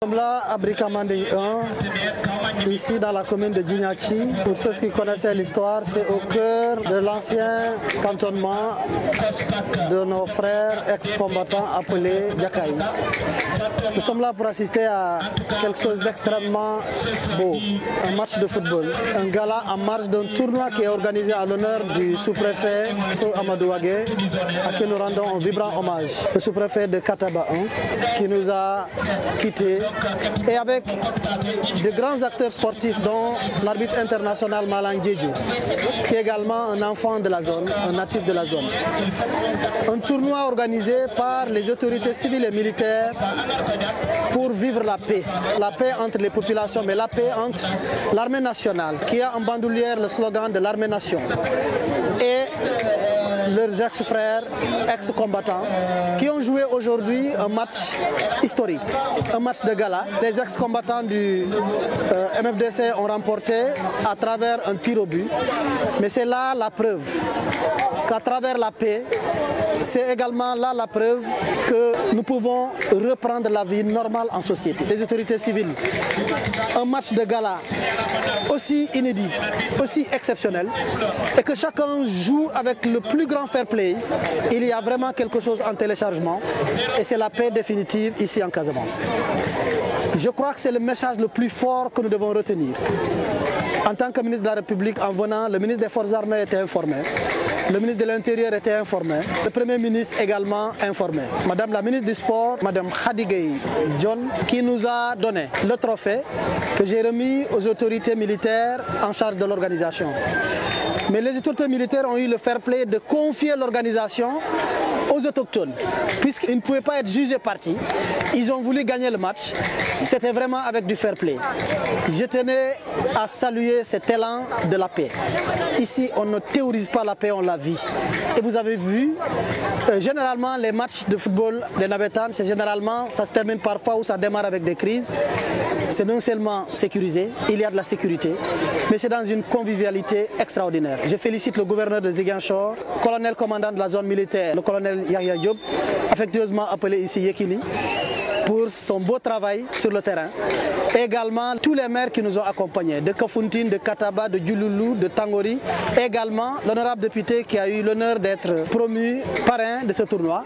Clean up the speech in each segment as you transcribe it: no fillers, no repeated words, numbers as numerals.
Nous sommes là à Brikamanding 1, ici dans la commune de Djignaki. Pour ceux qui connaissaient l'histoire, c'est au cœur de l'ancien cantonnement de nos frères ex-combattants appelés Diakaï. Nous sommes là pour assister à quelque chose d'extrêmement beau, un match de football, un gala en marge d'un tournoi qui est organisé à l'honneur du sous-préfet Amadou Wagué, à qui nous rendons un vibrant hommage. Le sous-préfet de Kataba 1, qui nous a quittés, et avec de grands acteurs sportifs dont l'arbitre international Malang Diédhiou, qui est également un enfant de la zone, un natif de la zone. Un tournoi organisé par les autorités civiles et militaires pour vivre la paix entre les populations, mais la paix entre l'armée nationale, qui a en bandoulière le slogan de l'armée-nation, et leurs ex-frères, ex-combattants, qui ont joué aujourd'hui un match historique, un match de gala. Les ex-combattants du MFDC ont remporté à travers un tir au but, mais c'est là la preuve qu'à travers la paix, c'est également là la preuve que nous pouvons reprendre la vie normale en société. Les autorités civiles, un match de gala aussi inédit, aussi exceptionnel, et que chacun joue avec le plus grand fair play. Il y a vraiment quelque chose en téléchargement, et c'est la paix définitive ici en Casamance. Je crois que c'est le message le plus fort que nous devons retenir. En tant que ministre de la République, en venant, le ministre des Forces armées était informé. Le ministre de l'Intérieur était informé, le Premier ministre également informé. Madame la ministre du Sport, Madame Khadigay John, qui nous a donné le trophée que j'ai remis aux autorités militaires en charge de l'organisation. Mais les autorités militaires ont eu le fair play de confier l'organisation aux autochtones, puisqu'ils ne pouvaient pas être jugés partis. Ils ont voulu gagner le match. C'était vraiment avec du fair play. Je tenais à saluer cet élan de la paix. Ici, on ne théorise pas la paix, on la vit. Et vous avez vu, généralement, les matchs de football des Navétanes, c'est généralement, ça se termine parfois ou ça démarre avec des crises. C'est non seulement sécurisé, il y a de la sécurité, mais c'est dans une convivialité extraordinaire. Je félicite le gouverneur de Ziguinchor, colonel commandant de la zone militaire, le colonel Yahya Diop, affectueusement appelé ici Yekini, pour son beau travail sur le terrain. Et également tous les maires qui nous ont accompagnés, de Kafountine, de Kataba, de Djouloulou, de Tangori. Et également l'honorable député qui a eu l'honneur d'être promu parrain de ce tournoi.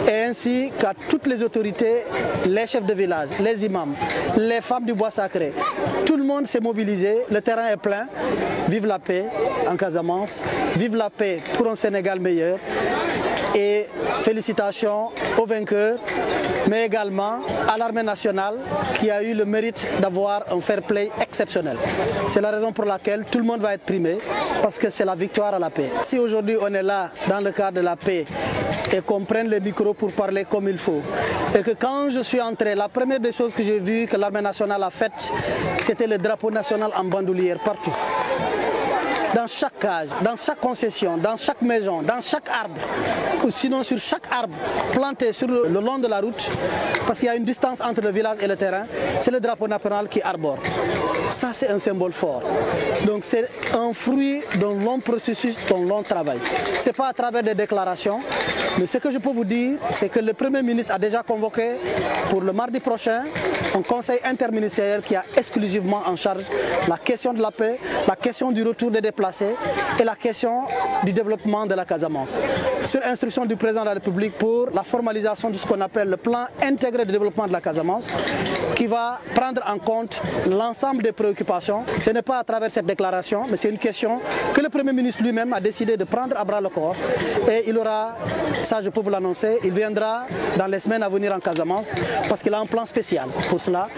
Et ainsi qu'à toutes les autorités, les chefs de village, les imams, les femmes du bois sacré. Tout le monde s'est mobilisé, le terrain est plein. Vive la paix en Casamance, vive la paix pour un Sénégal meilleur. Et félicitations aux vainqueurs, mais également à l'armée nationale qui a eu le mérite d'avoir un fair play exceptionnel. C'est la raison pour laquelle tout le monde va être primé, parce que c'est la victoire à la paix. Si aujourd'hui on est là dans le cadre de la paix et qu'on prenne les micros pour parler comme il faut, et que quand je suis entré, la première des choses que j'ai vu que l'armée nationale a faite, c'était le drapeau national en bandoulière partout. Dans chaque cage, dans chaque concession, dans chaque maison, dans chaque arbre, ou sinon sur chaque arbre planté sur le long de la route, parce qu'il y a une distance entre le village et le terrain, c'est le drapeau national qui arbore. Ça, c'est un symbole fort. Donc c'est un fruit d'un long processus, d'un long travail. Ce n'est pas à travers des déclarations, mais ce que je peux vous dire, c'est que le Premier ministre a déjà convoqué pour le mardi prochain un conseil interministériel qui a exclusivement en charge la question de la paix, la question du retour des déplacés et la question du développement de la Casamance. Sur instruction du président de la République pour la formalisation de ce qu'on appelle le plan intégré de développement de la Casamance, qui va prendre en compte l'ensemble des préoccupations. Ce n'est pas à travers cette déclaration, mais c'est une question que le Premier ministre lui-même a décidé de prendre à bras le corps. Et il aura, ça je peux vous l'annoncer, il viendra dans les semaines à venir en Casamance, parce qu'il a un plan spécial pour cela.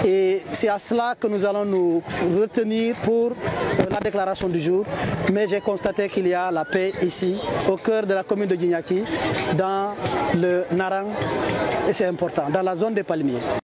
Et c'est à cela que nous allons nous retenir pour la déclaration du jour. Mais j'ai constaté qu'il y a la paix ici, au cœur de la commune de Djignaki, dans le Narang, et c'est important, dans la zone des palmiers.